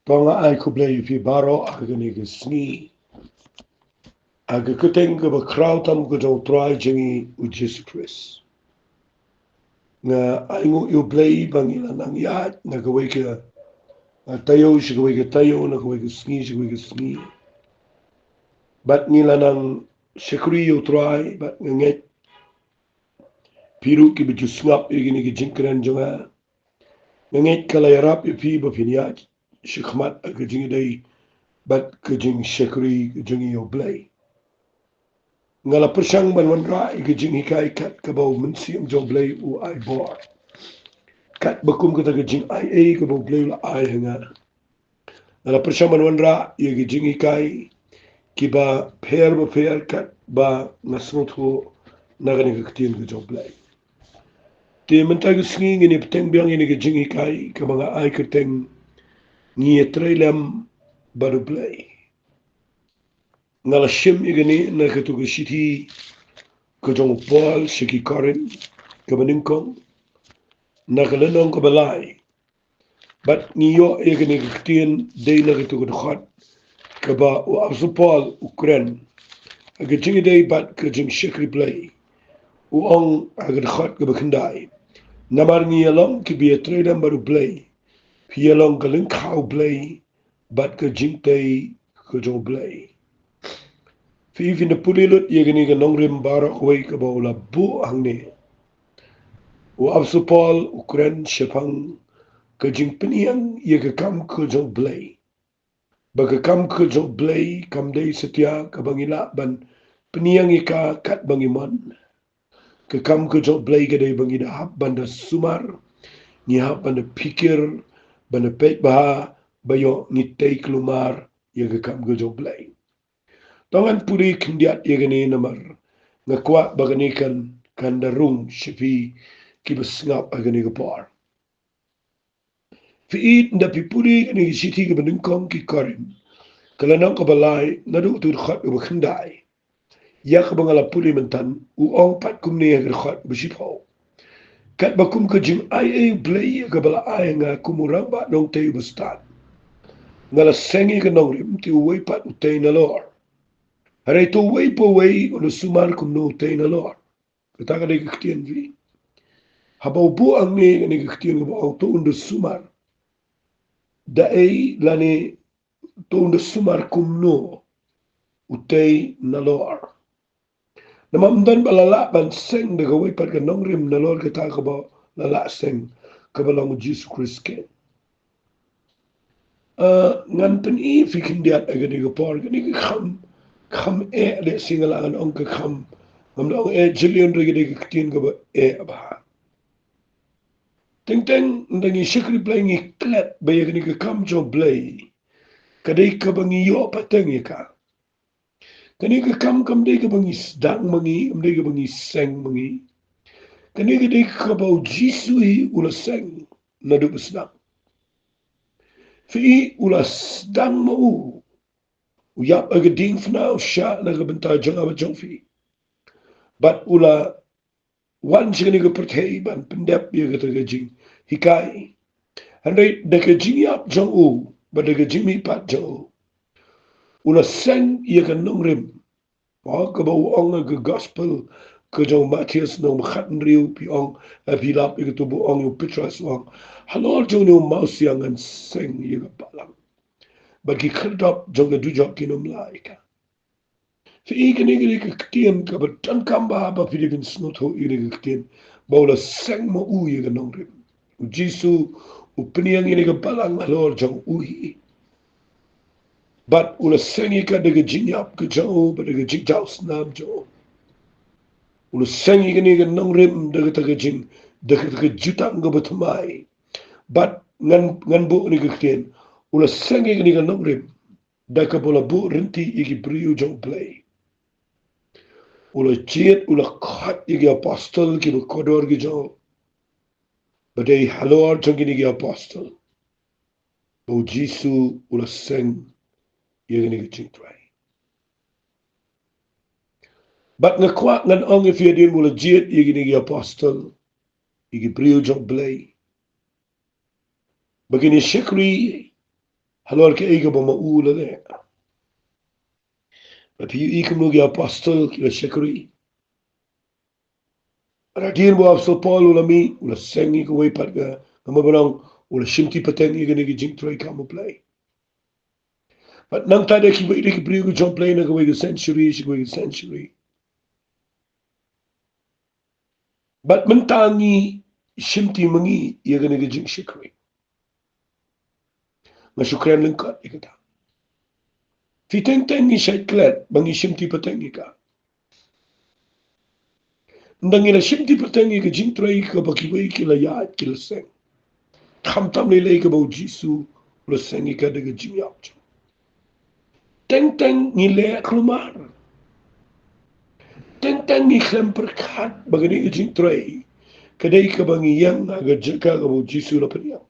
Tonga ai kublei fi baro agani ke sngi. Aga kuteng ke ba krautam ke jong try jengi u Jesus Christ. Nga ai ngu yu blei bangila nang ya na ke weke tayo shi ke weke tayo na ke weke sngi shi ke weke sngi. Bat ngila nang shekri yu try bat nget piru ki bitu snap igini ke jinkran jonga. Nget kala yarap yu fi ba finya shikmat aga jingi dai bat ke jing shekri ke jingi yu blei. Ngala persang ban wan ra ke jing hikai kat ke bau mensiam jong blei u ai bor. Kat bakum kata ke jing ai ke bau blei la ai hanga. Ngala persang ban wan ra ke jing hikai ki ba per kat ba ngasnut ho nagani ke ketien ke jong blei. Te mentag sngi ngini peteng biang ini ke jing hikai ke mga ai keteng ngie trailam baru blei. Ngala shim igani na ketu ke shiti ke jong Paul shiki Korin ke beningkong na kelenong ke balai. Bat niyo igani ke ketien day na ketu ke dukhat ke ba u absu Paul Ukren. Ke jingi day bat ke jing shikri blei. U ong age dukhat ke bekendai. Namar ngiyalong ki biya trailam baru blei. Piyalong ke lingkau blei bat ke jing day ke jong blei. Fi na pulilut igani ke nongrim barak way ke ba ula bu hangne. U absu Paul Ukren shepang ke jing peniang ye ke kam ke jong blei. Baga kam ke jong blei kam day setia ke bangila ban peniang ika kat bangiman. Ke kam ke jong blei ke day bangida hap banda sumar ni hap banda pikir banda pek baha bayo ni tei kelumar ye ke kam ke jong blei. Tongan puri kendiat ye gani namar ngakwa bagani kan darung shipi ki besngap agani ke por. Fiit nda pipuri ni siti ke beningkong ki Korin. Kalanang ke balai nadu tu khat ke bekendai. Ya ke bangala puli mentan u ong pat kumni ke khat besipau. Kat bakum ke jing ai blei ke bala ai nga kumurang ba nong tei bestat. Ngala sengi ke nong rim ti uwei pat utei na lor. Harai tu uwei po wei ulu sumar kumno utei na lor. Ketaka dei ke ketien vi. Habau bu ang ni ke ketien ke bau tu undu sumar. Daei lani tu undu sumar kumno utei nalor. Namamdan balala ban seng de gawai pat ke nongrim nalor kita ke ba lala seng ke balong Jesus Christ ke. Ngan pen I fikin diat agani ke por ke ni ke kham le singal an ong ke kham ngam ong jillion re ke ketien ke ba ba. Teng ndangi shikri play ngi klet ba agani ke kam jo blay. Kadai ke bangi yo pateng ka. Kani ke kam dei ke bangi sedang mangi, dei ke bangi seng mangi. Kani ke dei ke bau jisui ula seng nadu besnang. Fi ula sedang mau. Uyap aga ding fna usha na ke bentar jang aba jong fi. Bat ula wan kani ke perthei ban pendep ya ke jing hikai. Handai de ke jing yap jong u, ba de ke jing mi pat jong u. Ula seng ya ke nongrim. Ke bau ong ke gospel ke jong Matius no makhan riu pi ong pi lap ke tubu ong yu Petrus ong halor jong no mau siang an seng ye ke palang bagi kherdap jong ke dujok kinom laika fi ikene ke ketien ke betan kamba ba Philippine snot ho ire ke ketien baula seng mo u ye ke nong rim Jisu upeniang ini ke palang halor jong uhi but ula sengi ka de ke jinyap ke jong ba de ke jigjau snam jong ulu sengi gani ke nong rim de jing de jutang ke betumai bat ngan bu ni ke kien ulu sengi gani ke nong rim da ke bola bu rinti iki briu jong play ulu jiet ulu khat iki apostol ki be kodor ki jong badai halor jong gini ki apostol o Jisu ulu seng ye gani ke jing trai bat ngakwak ngan ong if ye din ulu jiet ye gini ki apostol iki briu jong play begini shikri halor ke ega ba maula le ba pi I kum no ya apostol ki la shekri radir bo apostol Paul ula mi ula sengi ko way pat ga mabarang ula shimti pateng ega ni jing try kam play but nang tada ki way ki priu jong play na ko way century but mentangi shimti mangi ega ni jing shekri na shukran lingkat ikata fiteng teng ni sheklet bangi shimti pateng ika ndang ina shimti pateng ika jing try ka bakiway ki la yaad ki la seng kham tam le le ka bo jisu la seng ika daga jing yak teng teng ni le klumar teng teng ni klem perkat bagani ka jing try kadai ka bangi yang aga jaka ka bo jisu la peniang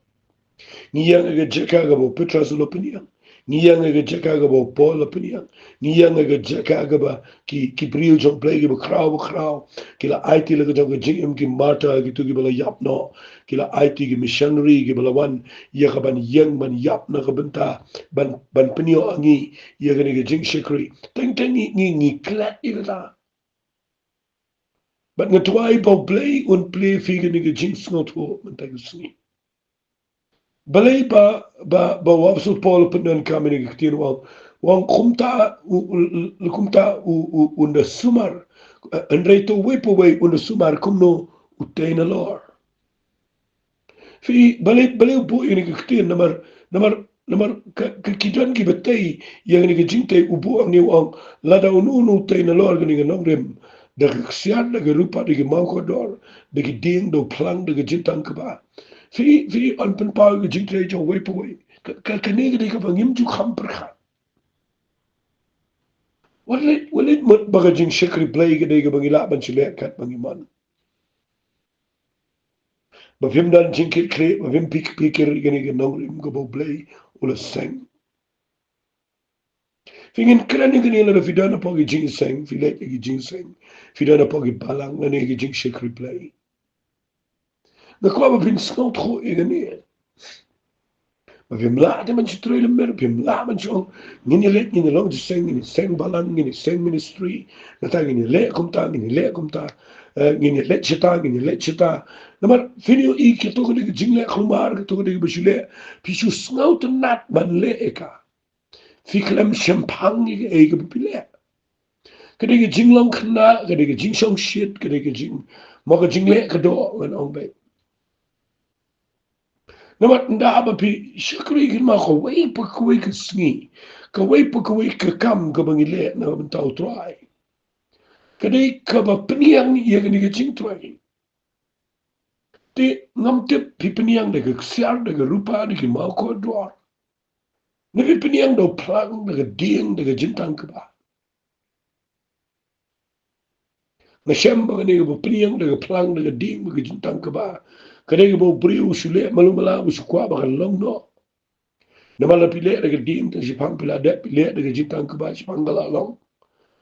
ni yang aga jaka ka bo petras la peniang ni yang aga jaka ka bo Paul la peniang ni yang aga jaka ka ba ki priu jong play ki ba krau ki la IT la ka jong ka jing ki marta ki tu ki bala yap no ki la IT ki missionary ki bala wan ya ka ban yang ban yap na ka benta ban penio angi ya ka ni ka jing shikri teng teng ni klat ila but ngatwai pa play figure ni ka jing snot ho man ta ka balay ba wapso Paul penan kami ni kitin wang kumta unda sumar andrei to wepo way unda sumar kumno utay na lor fi balay bu ini kitin namar kidan ki batay yang ni jinte ubu ang ni wang lada unu utay na lor gani nongrem daga ksian daga rupa daga mau dor daga ding do plang daga jintang kaba fi an pen pa ga jing tre jo wei po wei ka ne ga ka bangim ju kham per kha walit mut baga jing shekri play ga de ga bangila ban chile kat bangiman ba vim dan jing ke kre ba vim pik ga ne ga nong rim ga bo play ula seng fingin krani ga ne la fi dana po ga jing seng fi le ga jing seng fi dana po ga balang na ne ga jing shekri play na kwa ba vin snot kho ga ne vi mlaade man ci troyle mer vi mla man ci on ngini le ngini long ci seng balang ngini seng ministry nata ngini le kumta ngini le chita namar finio I ki to de jingle khumar to de bishule pishu snout nat man le eka fi klem champagne e ge pile kede jinglong khna kede jingshong shit kede jing mo ge jingle kado wan on be namat nda aba pi shukri kin ma ko wei pa ko wei ka sngi ka wei pa ko wei ka kam ka bangile na ban tau trai ka dei ka ba pniang ye ga ni ga jing trai te ngam te pi pniang de ga xiar de ga rupa de ki ma ko dor ne pi pniang do plang de ga ding de ga jin tang ka ba na shem ba ne ga pniang de ga plang de ga ding de ga jin tang ka ba ka dei ga bo briu shule malumala u shukwa ba kan long no namala pile daga dim ta sipang pila de pile daga jitang kuba sipang gala long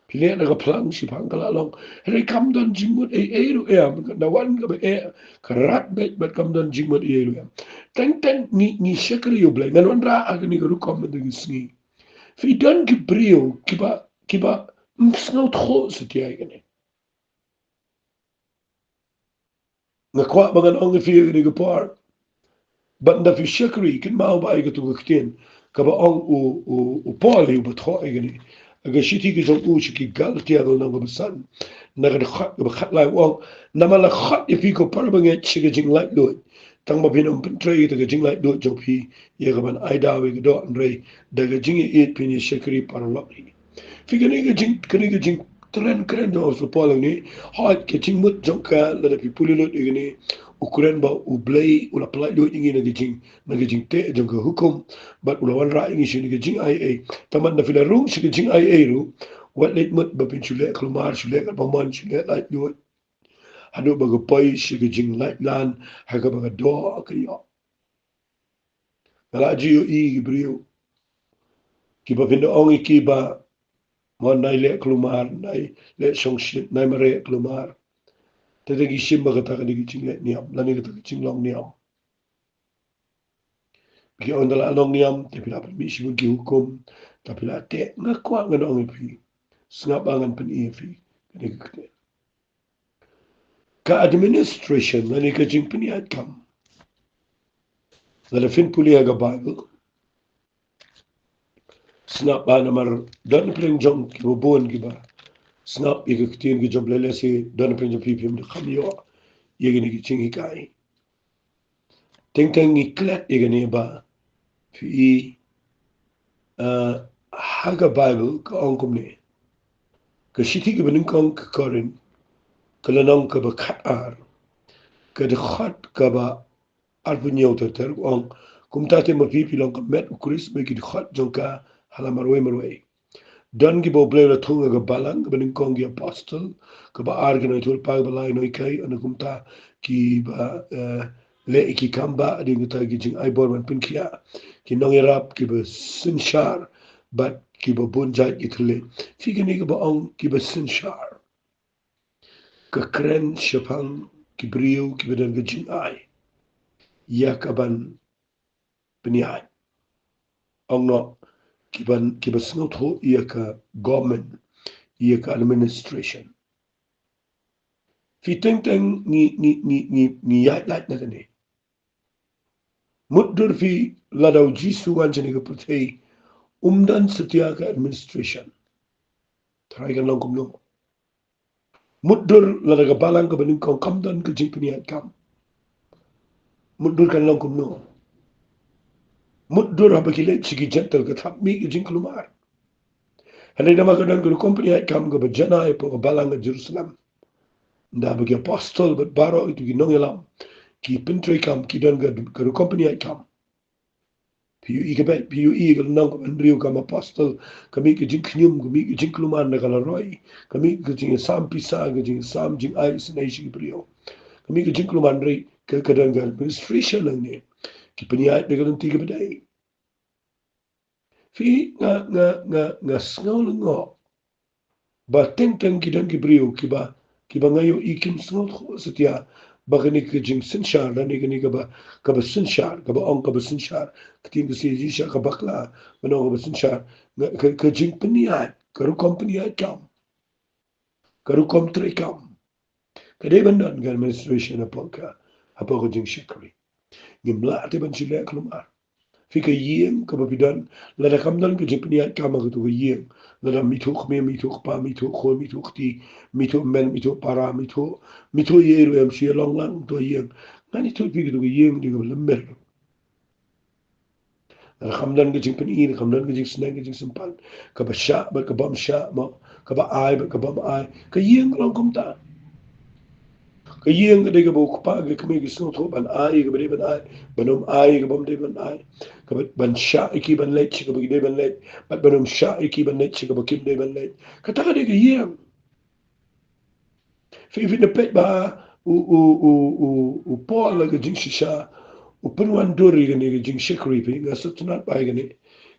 pile daga plang sipang gala long hele kam don jingmut e ru e am na wan ga e karat bet kam don jingmut e ru am teng ni shekri yo blai nan wan ra aga ni ru kom de sngi fi don ki brio kiba msnot kho sitia gane na kwa bagan ong fi ni ga par banda fi shekri kin ma ba ga tu gaktin kaba ong u poli u betro igni aga shiti ki jong u shiki gal ti ado na basan na ga khat lai wong na mala khat ifi ko parbange chiga jing lai do tang ma binum pentre ga jing lai do jong pi ye ga ban ai da we ga do andre daga jing e pin shekri par lo fi ga jing kren do so poli ni ha ke jing mut jong ka la pi puli lo igni ukuran ba ublay ula play do ingi na gijing te jong ka hukum bat ula wan ra ingi shi gijing IA taman na fila room shi gijing IA ru wat let mut ba pin chule klumar chule ka paman chule light do hado ba ga pai shi gijing light lan ha ka ba ga do ka yo ala ji yo I brio ki ba pin ongi ki ba mon nai le klumar nai le song shit nai mare klumar te de gi shim ba ga ta ga gi ching le niam la ni ga ta ching long niam Ki ondala anong niam, tapi la permisi bagi hukum, tapi la te ngakwa nganong ipi. Sengabangan pen ipi. Ka administration, nani ka jing peniat kam. Lada fin puli aga Bible. Snap ba namar, dan peleng jong ki bobon ki ba. Snap iga ketien ki job lele si, dan peleng jong pipim de kamiyo. Iga ni ki jing hikai. Teng teng ni klet iga ni ba. Fi haga Bible ka ongkom ni. Ka shiti ki beningkong ka korin. Ka lanong ka ba kaar. Ka de khat ka ba arpunyaw ter ong kumtate mo pipi long ka met ukuris ba ki de khat jong ka halamarwe marwe. Dan ki bo blela thunga ga balang ka beningkong ki apostle. Ka ba arga na itul pag balay no ikay. Ano kumta ki ba le iki kamba adi ngata ki jing ay borman pinkia. Ki nongirap ki ba sinshar. But ki ba bunjay itule. Fika ni ka ba ong ki ba sinshar. Ka kren shapang ki briyo ki ba dan ka jing ay. Ya kaban penyai. Ong no ki ba sngot ho iya ka government. Iya ka administration. Fi teng teng ni yat lat na tani. Muddur fi ladaw jisu wanjani ka putay umdan setia ka administration. Taray ka lang kumno. Muddur ladaga balang ka baning kong kamdan ka jing piniat kam. Muddur kan lang kumno. Muddur habakilit sige gentle ka tapmi ka jing kalumar. Hanay na magadan ka kompaniat kam ka bajanay po ka balang ka Jerusalem. Nda bagi apostol bat baro itu ginong yalam. Ki pintri kam ki dan ka kompaniat kam. PUE kabet PUE ka nang ka andriyo kam apostol kami ka jing knyum kami ka jing kalumar na kalaroy. Kami ka jing sam pisa ka jing sam jing ay sinay sige priyo. Kami ka jing kalumar rin ka kadang ka administration lang ni. Ki paniat na ka ng tiga baday. Fi nga sngaw lang nga. Ba teng kidan ki brio ki ba ngayo ikim sngaw setia baka ni ka jing sinshar na ni ka ba sinshar ka ba ong ka ba sinshar kating ka siya siya ka bakla manong ka ba sinshar ka jing paniat ka rukom paniat kam ka rukom tre kam ka day bandan ka administration apong ka jing shikri ngimla ati ban sila klumar Fika yeng ka babidan lada kamdan ka jipniat kama ka tuwa yeng lada mituk me mituk pa mituk ko mituk ti mituk men mituk para mituk yeru em siya long lang tuwa yeng ngani tuwa pika tuwa yeng di ka lemmer lada kamdan ka jipniin kamdan ka jip senang ka jip sempan ka ba sya ba ka bam sya ma ka ba ay ba ka bam ay ka yeng lang kumta ka yeng ka dega bo kupa ka kami ka sino to ban ay ka ba de ban ay banom ay ka bam de ban ay ka ban sya iki ban lech ka ba de ban lech bat banom sya iki ban lech ka ba kim de ban lech ka ta ka de ka yeng fi na pet ba u Paul ka jing shisha u penwan dori ka ni ka jing shikri pi nga sa tunat ba ka ni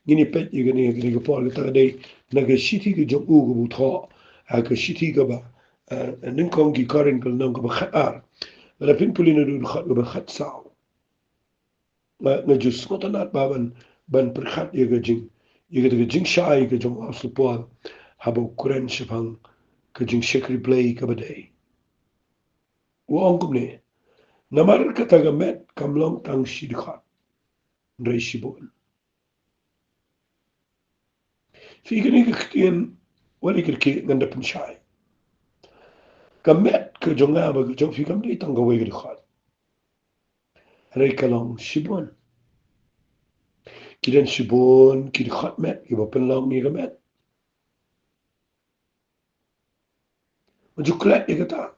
gini pet ka ni ka Paul ka ta ka de na ka shiti ka jong u ka bu tho ka shiti ka ba ningkong ki karin ka nang ka ba khatar la fin pulina du khat ka ba khat sao nga jus ngotanat ba ban perkhat ye ka jing shy ka jong asu Paul habo kuren shipang ka jing shikri play ka ba day Wong ne namar ka taga met kamlong tang shidkhat ndray shibon fi gani ka ktien wali kirki nganda pinchai ka met ka jonga ba ka jong fi kam dei tang ka wei khat ray kalong shibon kidan shibon kid khat met ki ba penlong ni ka met majuklat ye kata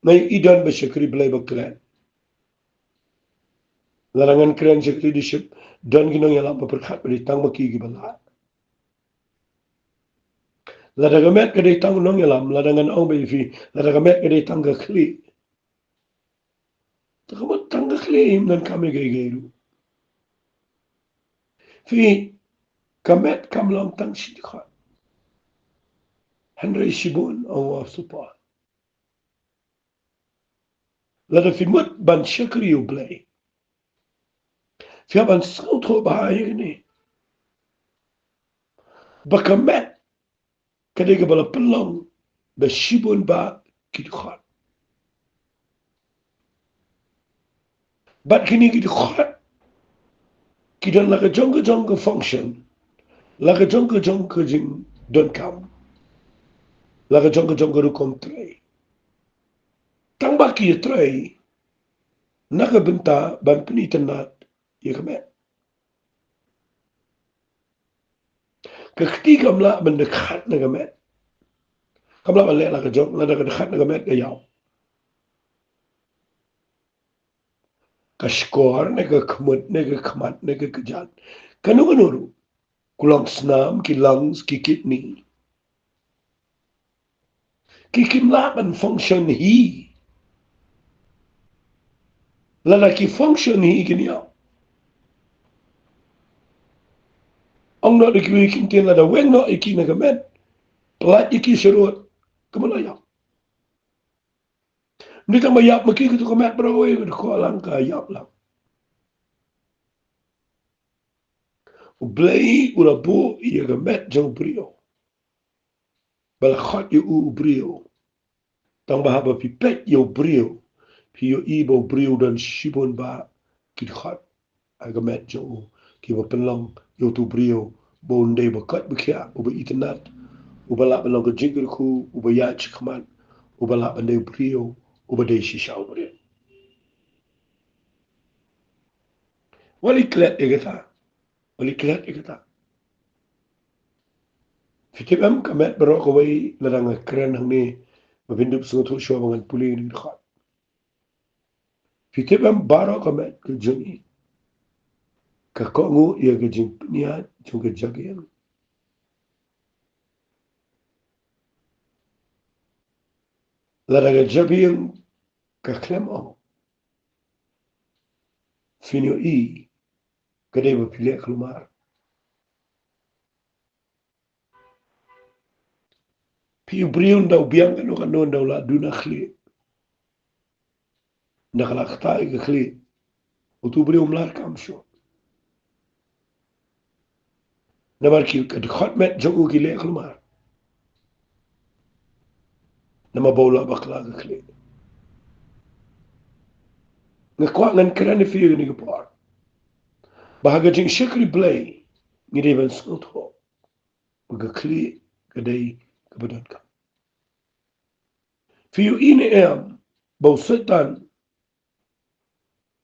ngai idan ba shakri blai ba klan larangan kren shak leadership dan ginong yalam ba perkhat ba tang ba ki ba la Ladagamet ka day tang nong yalam, ladangan ang fi ladagamet ka day tang ka kli. Takamot tang ka kli, nan kami gay gayru. Fi kamet kamlam tang shidikhat. Henry Shibun ang wasupa. Lada fi mut ban shakri u blay. Fiaban sangto bahaya ini. Bakamet kadega bala pelong da shibun ba kidkhot. Bat kini kidkhot kidan laga jonga function. Laga jonga jing don't come. Laga jonga rukom tray. Tang baki tray. Naga benta ban penitanat yakamet. Ketika mla mendekat nagamet. Kamla balik laga jong laga dekat nagamet gayau. Kashkor nega kemut nega kemat nega kejat. Kanu kulang senam ki lungs ki kidney. Ki kimlaban function hi. Lalaki function hi kini yau. Ang no dikiwi kintin lada weng no iki nagamet. Pelat iki serut kemana yau. Nita mayap maki kutu kamet berawe kutu kualang ka yap lang. Ublay ulabu iya kamet jang brio. Balakot yu brio. Tang bahaba pipet yu brio. Piyo ibo brio dan shibon ba kidkhot. Agamet jang kiba penlang yu tu brio. Bonde bakat bekia uba itanat. Ubalak belang ke jinggerku uba yat chikaman. Ubalak bende brio. Uba de shishaw brio. Wali klet egata. Wali klet egata. Fitibam kamet berok away larang keren hang ni mabindup sungut shwa mangan puli ni khat. Fitibam baro kamet ke jungi. Ka kongu ia ke jing niat jung ke jagian. Larang jabian ka klemo. Finio i kadai bapilek kelumar. Piu briun dau biang kan kanon dau la duna khli. Nakala khtai ke khli. Utu brium lar kam sho. Namar ki ka khot met jogu ki lek kelumar. Nama bola bakla ke khli. Ngakwa ngan keren ni fiu ni gepar. Bahaga jing shikri blay. Ngide ban skut ho. Baga khli kadai kebedan kam. Fiu ini bau setan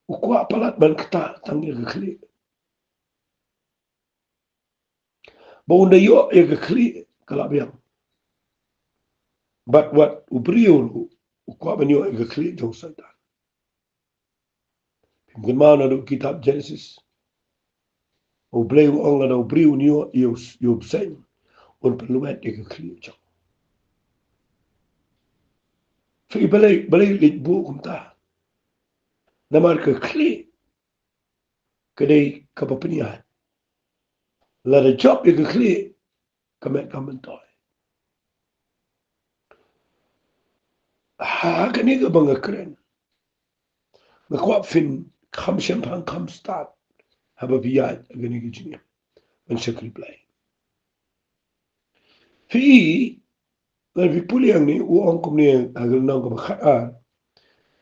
ukwa palat ban keta tangi ke khli. Bau nda yo e ke khli kalabiang. But what ubriu ukwa ban yo e ke khli jong setan. Mungkin mana do kitab Genesis. Ubriu ong la ubriu ni yo sen. Un peluet e ke khli jong. Fi balai lit bu kumta. Namar ke khli kadai kapapenian. La de job e ke khli kamet kamentoy. Kani ka banga keren. Ngakwa fin kam shempang kam start. Haba biyad agani ka jinya. Ang shakri play. Fi fi puli ang ni uang kum ni agal nang ka bakhat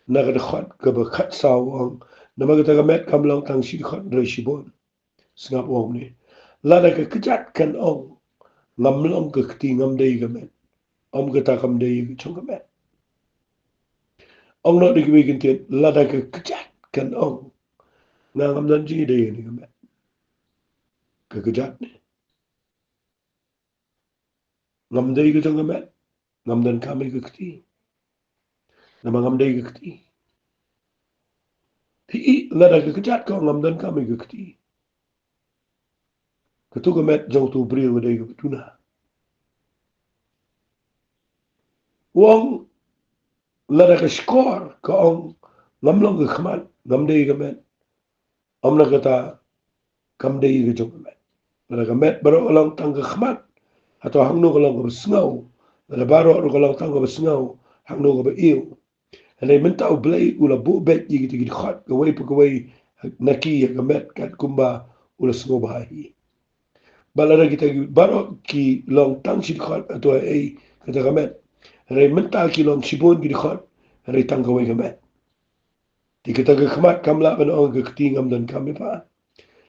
nagadakhot ka bakhat sa uang namagata ka met kam lang tang shikhat reshibon. Singap uang ni. Lada ka kajat kan ong ngamlang ka kti ngamday ka met. Om kata kamday ka chung ka met. Ong no dikiwi kintin lada ka kajat kan ong ngamdan jingi day ni ka met. Ka kajat ni. Ngamday ka chung ka met. Ngamdan kami ka kti. Nama ngamday ka kti. Ti lada ka kajat ka ngamdan kami ka kti. Katu ka met jang tu brio ka day ka tuna. Uang lada ka skor ka ong ngamlang ka khamat ngamday ka met. Om na kata kamday ka chung ka met. Lada ka met baro alang tang ka khamat. Atau hangno ka lang ka basingaw. Lada baro ka lang tang ka basingaw. Hangno ka ba iyo. Anay minta u blay ula bu bet yi giti giti khot ka way pa ka way naki gamet kat kumba ulas ngobahi balara kita baro ki long tang si khot atwa ei kata gamet re menta ki long sibon ki khot re tang kawai gamet ti kita ga khmat kamla ban ong ga kti ngam dan kami pa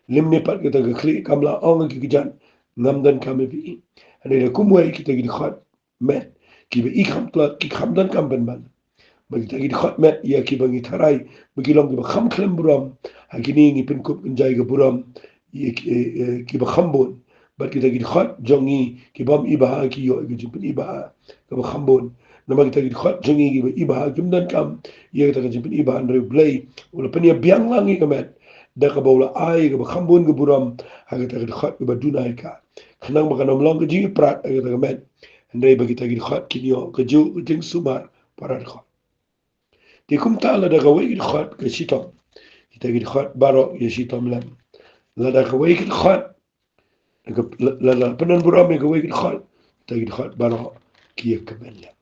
limni pat kita ga khli kamla ong ki jan ngam dan kami bi ane le kumwai kita gi khot met ki be ikham tla ki kham dan kam ban ban bagi kita gi khot met ya ki bangi tharai bagi long ki ba kham khlem buram hakini ngi pin kup njai ga buram ki ba khambon bat kita gi khot jongi ki bam ibaha ki yo gi jipin ibaha ka ba khambon nama kita gi khot jongi gi ba ibaha kim dan kam ye kita gi jipin ibaha ndre blai ula penia biang langi ka met da ka bawla ai ga ba khambon ga buram ha kita gi khot ba dunai ka khnang ba kanam long gi prat ga ta met ndre ba kita gi khot ki yo ka ju jing sumar parat khot ti kum ta la da ga wi gi khot ka sitom kita gi khot baro ye sitom lam la da ga wi gi khot la penan buram ga wi gi khot ta gi khot baro ki ka bella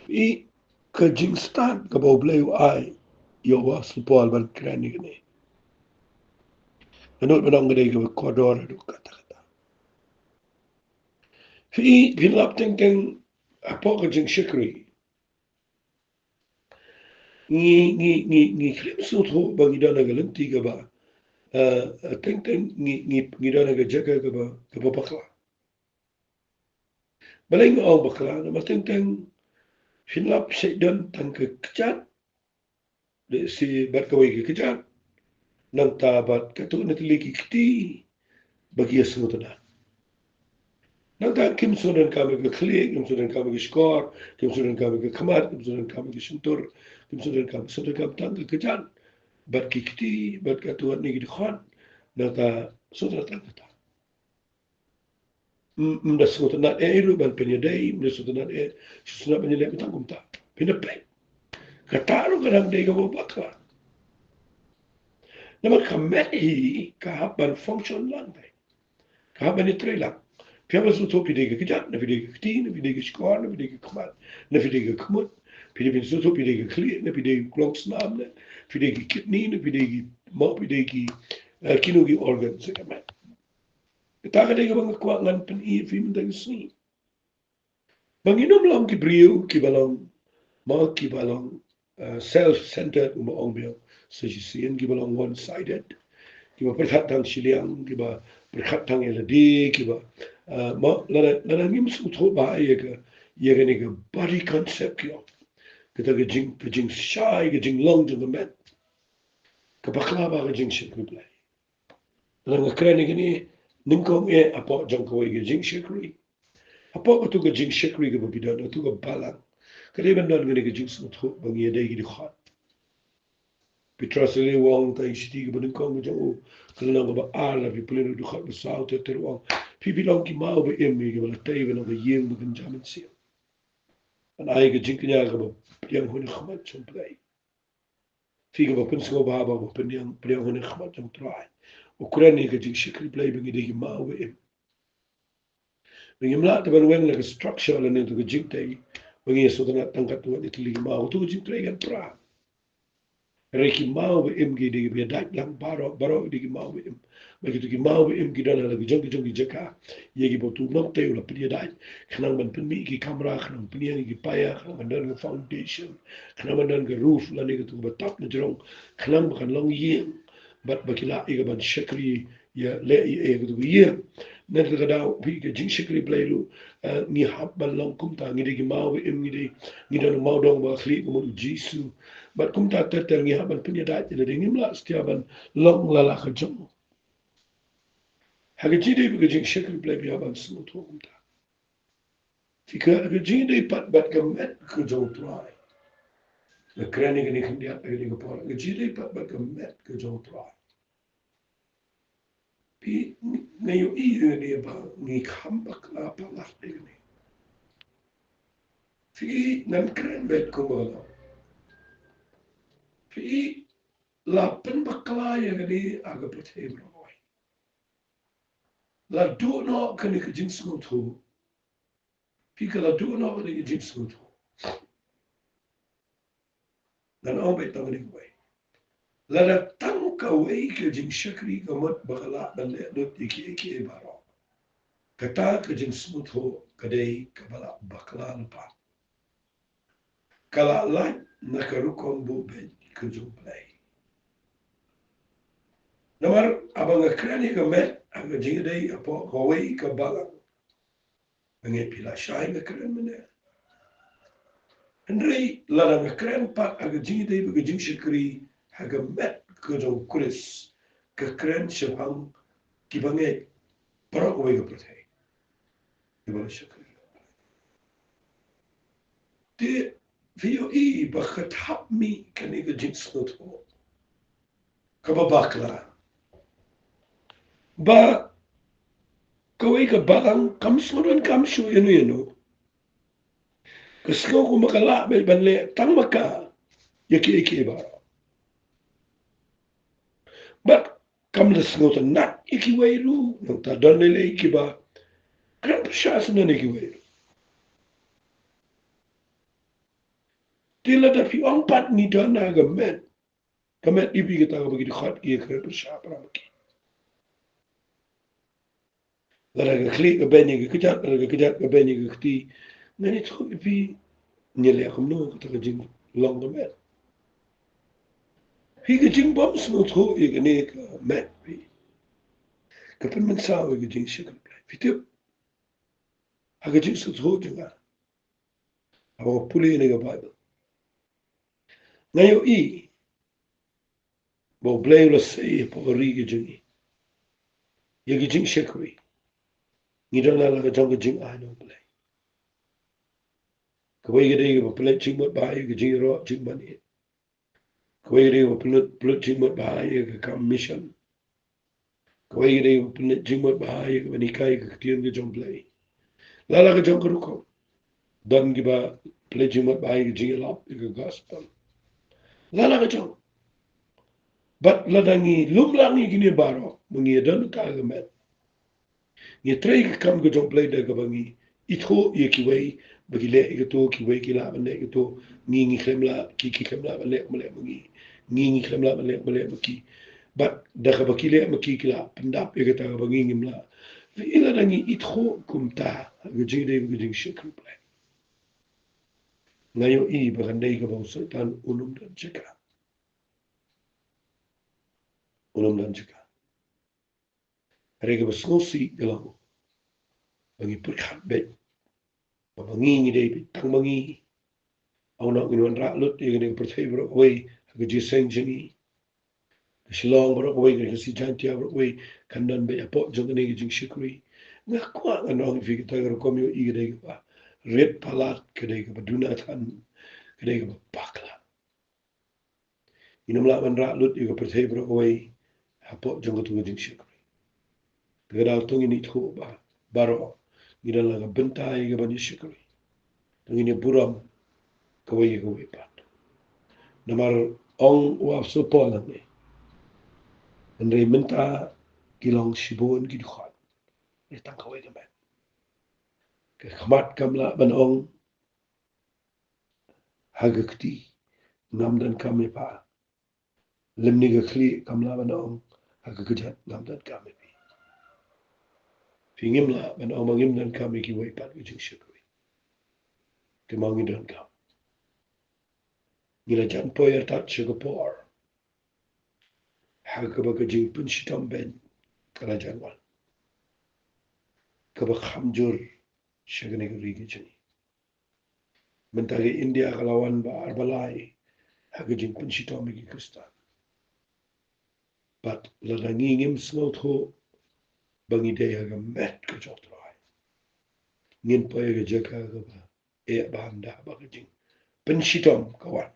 i ka jing stan ka bo blai ai yo wa supol ban krani ne anut banong gede ga kodor du kata kata fi lap teng teng apo ka jing shikri ni klim so tho ba gi dana ga lenti ga ba teng teng ni dana ga jaga ga ba bakla baleng au bakla na teng teng lap se dan tang ka kchat de si bat ka wi ga kchat nang tabat ka tu na tiliki kti bagi asutana nang ta kim sunan ka ga khli kim sunan ka ga skor kim sunan ka ga khamat kim sunan ka ga shuntur kim sunan ka sunan ka tang ka kchat bat ki kti bat ka tu ni gi khan nang ta sunan tang ka mda sutana e ru ban penya dei mda sutana e sutana penya dei tang kumta pina pe ka taru ka nang dei ga bo bakla nama ka mei ka haban function lang dei ka haban itre lang pia ba su to pide ga kjat na pide ga kti na pide ga skor na pide ga kmat na pide ga kmut pide bin su to pide ga kli na pide ga klok snam na pide ga kidney na pide ga mo pide ga kino gi organ se ka met ta ga dei ga bang kwa ngan pen i fi mda si bang inom lang ki brio ki balong ma ki balong self-centered ong bio so you see ki balong one-sided ki ba perkhat tang siliang ki ba perkhat tang eladi ki ba ma la ngim su tho ba ye ga ni ga body concept ki kita ga jing shy ga jing long to the met ka bakla ba ga jing shik play la nga krani ga ni ning kong e apo jong ko ga jing shikri apo tu ga jing shikri ga ba bidan tu ga balang ka de ban don ga ni ga jing su tho ba ngi de gi khat Petrasili wong ta ishti ga ban kong ga o kala ga ba ala vi pulin du khat ba sao te ter wong pi long ki mau ba em mi ga ba te ga ga yeng ba jamin si an ai ga jing nya ga ba yang hun khmat chum play fi ga ba pun so ba ba pun yang hun khmat chum trai Ukraine ga jing shikri play ba ngi de mau ba em When you mlat ban wen like a structure la ne to jing te when you so na tangkat to ni tili ma to jing tre gan pra reki mau be em gi de be dak lang baro de gi mau be em ba gi to mau be em gi dana la gi jong gi jaka ye gi botu no te la pri dai khnang ban pen mi gi kamera khnang pen ye gi pa ya khnang ban foundation khnang ban ga roof la ne gi to ba tap ne jong khnang ban long ye bat bakila iga ban shakri ya le ye gi to ye net ga da bi ga jing shikri playlu ni hab ban long kum ta ngi de mau em ngi de ngi da mau dong ba khli ko mo jisu bat kum ta ter ngi hab ban punya da de ngi mla stia ban long la la ka jom ha ga ji de bi ga jing shikri play bi ban smu to kum ta fi ga ji de pat bat ga met ko jom try la krani ga ni khndi ya ga ni ga por ga ji de pat bat ga met ko jom try pi ngai yo I ni ba ngi kham ba ka pa la de ni fi nan kren bet ko ba fi la pen bakla ya gani aga puthe bro la do no kan ik jing sku tu fi ka la do no kan ik jing sku tu dan o bet tang ni ko la la tang kawai ke jing shakri gamat bakala bale dot iki baro. Kata ke jing smooth ho kadai kabala bakla pa. Kala lan nakarukom bo ben kujung play. Namar abang akrani gamet aga jing dai apo kawai ka balang. Mengai pila syai ngakran mana. Andrei lara ngakran pak aga jing dai baga jing shakri haga met kujung kuris. Kakran syabang kibangai para kawai ka pertai. Kibala shakri. Di VOE bakatap mi kaniga jing snot ho. Kababakla. Ba kawai ka balang kamsuran kamsu yanu. Kesko ko makala bel banle tang maka yaki ba. But kam the snot nat iki wairu nang ta donele iki ba. Kran prashas na iki wairu. Tila da fi ompat ni dana gamet. Gamet ibi kita ka bagi khat ki kran prashas ramaki. Lara ga kli ga benye ga kijat ga benye ga kti. Ngani tsu ibi nyele akam no ka ta jing long gamet. Hi jing bom snot ho i ne ka met bi. Kapin man sa ga jing shikal. Fitip aga jing snot ho jinga. Aba puli ne ga Bible. Ngayo I bo blay la say po ri ga jing. Ye ga jing shikri. Ni don la ga jong ga jing no blay. Kawai ga de ga play jing mot ba ga jing ro jing man I. Kawai ga de ga play jing mot ba ga kam mission. Kawai ga de ga play jing mot ba ga ni kai ga tien ga jong blay. La ga jong ga ruko. Don gi ba play jing mot ba ga jing la ga gospel. La ga jong. But ladangi lumlangi gini baro mungi don ka ga met. Ni trei ka kam ga jong play da ga bangi itho ye ki wei bagi le ga to ki wei ki la ban le ga to ngi khemla ki khemla ban le male mungi ngi khemla ban le male ki but da ga baki le maki ki la pendap ye ga ta ga bangi ngimla fi ila dangi itho kumta ga jing de ga jing shikru play ngayo I ba gandai ga ba sultan ulum dan jika Rega ba sngosi galang bangi purkhat bet bangi ni dei tang bangi au na ngon ra lut ye ne perthai bro wei ga ji seng jingi shilong bro wei ga si jantia bro wei kandan be apo jong ne jing shikri nga kwa anong fi ta ga komyo I ga ba red palat ga ba duna than ga ba pakla inam la ban ra lut ye ga perthai bro wei apo jong tu jing shikri Gara tungi ni thu ba baro gira laga bentai ga bani shikri tungi ni buram kawai ga pat namar ong wa sopola ne andre menta kilong shibon gid khat ni tang kawai ga ban ke khmat kamla ban ong hagakti namdan kame pa lemni ga khli kamla ban ong hagakti namdan kame Pingim la ban ong mangim dan kame ki wai pat ga jing shikri ke mangi dan kam Nila jan poyer tat Singapore. Haga ba jing pun shitam ben kerajaan wal. Kaba khamjur shagane rigi jini. Mentari India kalawan ba arbalai haga jing pun shitam bagi Kristan. But ladangingim snot ho bangi day haga met ka jotrai. Ngin poyer ga jaka ga ba ba handa ba jing pun shitam kawan.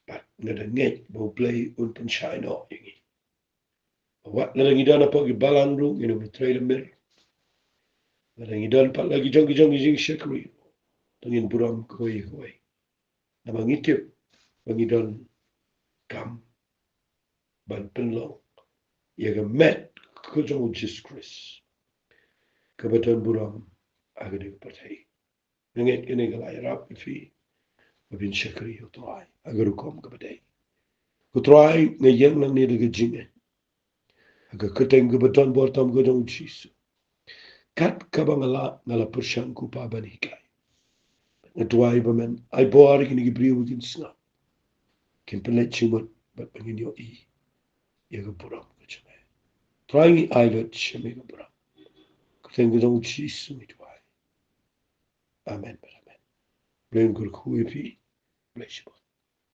But ngada ngej bo play un pun shino yingi. Wat ladangi dana pagi balang ru ngino betrayal mir. Ladangi dan pat lagi jong jing shakri. Tangin buram koi. Namang itip bangi dan kam ban penlong. Yaga met kujong Jesus Christ. Kabatan buram agade patay. Nanget kene galay rap ifi. Mabin shakri utray. Agarukom kabatay. Kutrai ngayang lang ni daga jingan. Aga keteng ke beton bortam ke dong jisu. Kat kabangala ngala persangku pa banikai. Ngetuai bamen ai boar kini gibriu kin snga. Kin pelet chimut bat bangin yo I. Ya ke buram ke chame. Trying I lot chame ke buram. Keteng ke dong jisu mi tuai. Amen. Amen. Blen kur kui pi. Bless you.